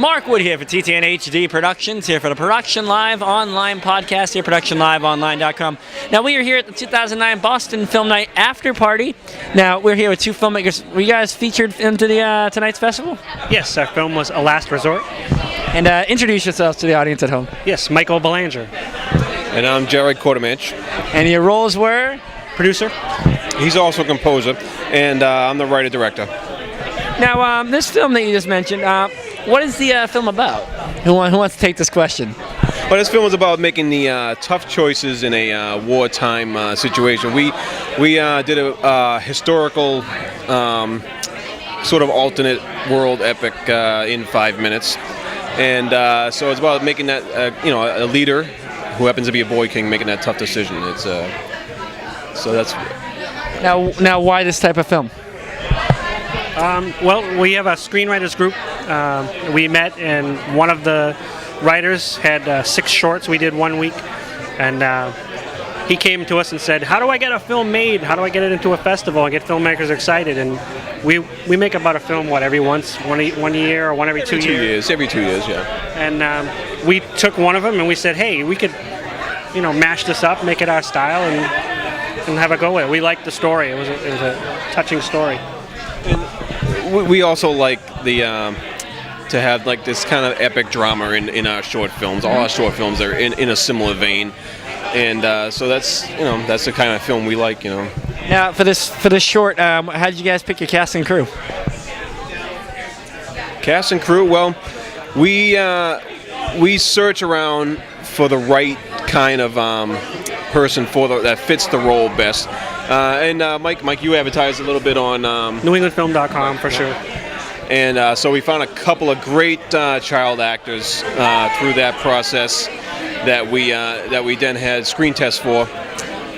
Mark Wood here for TTN HD Productions, here for the Production Live Online podcast, here productionliveonline.com. Now, we are here at the 2009 Boston Film Night After Party. Now, we're here with two filmmakers. Were you guys featured into the tonight's festival? Yes, our film was A Last Resort. And introduce yourselves to the audience at home. Yes, Michael Belanger. And I'm Jared Quartermanch. And your roles were? Producer. He's also a composer, and I'm the writer-director. Now, this film that you just mentioned, what is the film about? Who wants to take this question? Well, this film is about making the tough choices in a wartime situation. We did a historical sort of alternate world epic in 5 minutes, and so it's about making that a leader who happens to be a boy king making that tough decision. It's so that's now why this type of film? Well, we have a screenwriters group. We met, and one of the writers had 6 shorts we did 1 week, and he came to us and said, "How do I get a film made? How do I get it into a festival and get filmmakers excited?" And we make about a film every one year or every 2 years. Every 2 years, yeah. And we took one of them and we said, "Hey, we could, mash this up, make it our style, and have a go with it." We liked the story. It was a touching story. We also like the to have like this kind of epic drama in our short films. All our short films are in a similar vein, and so that's the kind of film we like. Now, for this short, how did you guys pick your cast and crew? Cast and crew. Well, we search around for the right kind of person that fits the role best. And Mike, you advertised a little bit on NewEnglandFilm.com for sure. And so we found a couple of great child actors through that process that we then had screen tests for.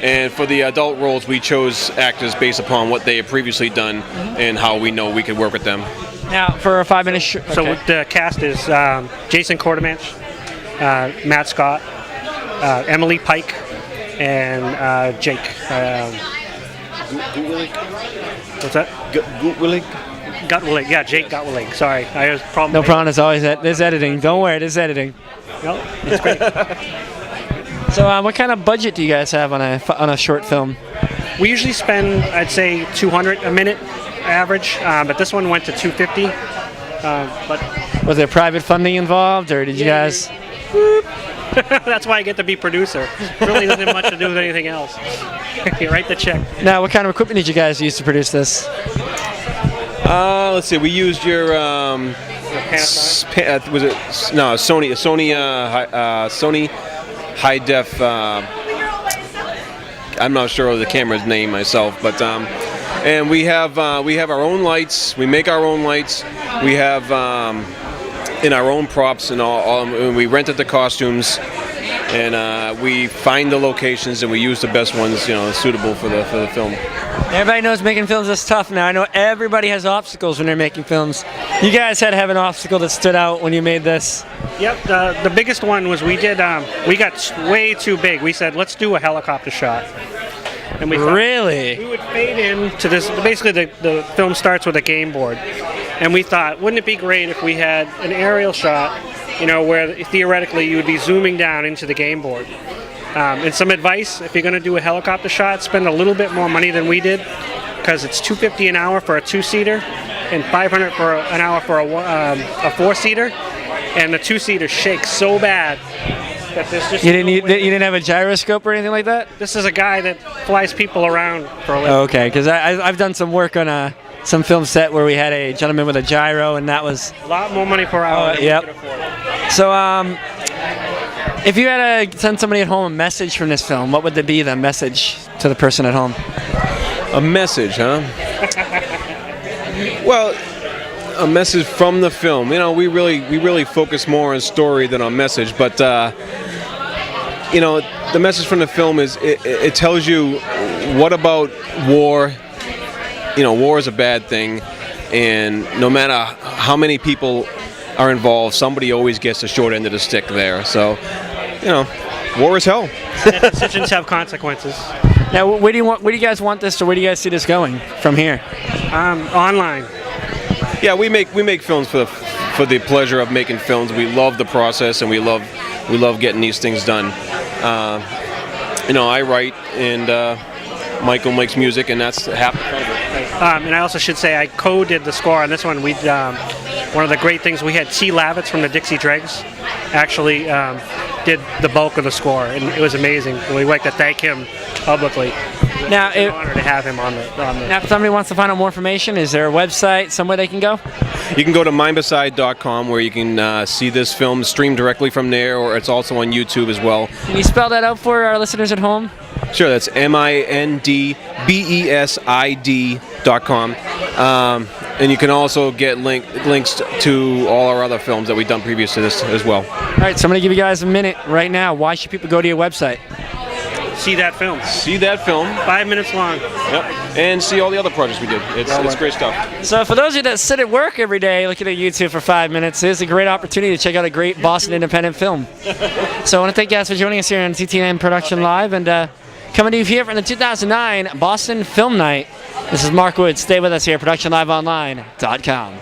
And for the adult roles, we chose actors based upon what they had previously done and how we know we could work with them. Now, for a 5-minute So the cast is Jason Quartermanch, Matt Scott, Emily Pike, and Jake. What's that? Gutwillig? Gutwillig, yeah, Jake Gutwillig. Sorry, I was probably. No problem. It's always there's editing. Don't worry, there's editing. No, it's great. So, what kind of budget do you guys have on a short film? We usually spend, I'd say, $200 a minute average, but this one went to $250. But was there private funding involved, or did you guys? That's why I get to be producer. Really doesn't have much to do with anything else. You write the check. Now, what kind of equipment did you guys use to produce this? Let's see. We used your was it Sony high def. I'm not sure of the camera's name myself, but and we have our own lights. We make our own lights. We have in our own props and all and we rented the costumes, and we find the locations and we use the best ones suitable for the film. Everybody knows making films is tough now. I know everybody has obstacles when they're making films. You guys had to have an obstacle that stood out when you made this. Yep, the biggest one was we got way too big. We said, let's do a helicopter shot. And we really? We would fade into this. Basically, the film starts with a game board. And we thought, wouldn't it be great if we had an aerial shot, where theoretically you would be zooming down into the game board. And some advice, if you're going to do a helicopter shot, spend a little bit more money than we did, because it's $250 an hour for a 2-seater and $500 an hour for a 4-seater. And the 2-seater shakes so bad that there's just you didn't have a gyroscope or anything like that? This is a guy that flies people around for a living. Oh, okay, because I've done some work on some film set where we had a gentleman with a gyro, and that was a lot more money per hour than we could afford. So, if you had to send somebody at home a message from this film, what would be the message to the person at home? A message, huh? Well, a message from the film. We really focus more on story than on message, but the message from the film is it tells you what about war. War is a bad thing, and no matter how many people are involved, somebody always gets the short end of the stick there. So, war is hell. Decisions have consequences. Now, where do you guys want this, or where do you guys see this going from here? Online. Yeah, we make films for for the pleasure of making films. We love the process, and we love getting these things done. I write, and Michael makes music, and that's half the fun of it. And I also should say I co-did the score on this one. We one of the great things, we had T. Lavitz from the Dixie Dregs actually did the bulk of the score, and it was amazing. We like to thank him publicly. Now, It's an honor to have him on the. Now, if somebody wants to find out more information, is there a website, somewhere they can go? You can go to mindbeside.com, where you can see this film streamed directly from there, or it's also on YouTube as well. Can you spell that out for our listeners at home? Sure, that's mindbeside.com. And you can also get links to all our other films that we've done previous to this as well. All right, so I'm going to give you guys a minute right now. Why should people go to your website? See that film. See that film. 5 minutes long. Yep. And see all the other projects we did. It's great stuff. So for those of you that sit at work every day looking at YouTube for 5 minutes, it's a great opportunity to check out a great Boston independent film. So I want to thank you guys for joining us here on TTN Production Live, and coming to you here from the 2009 Boston Film Night. This is Mark Woods. Stay with us here at ProductionLiveOnline.com.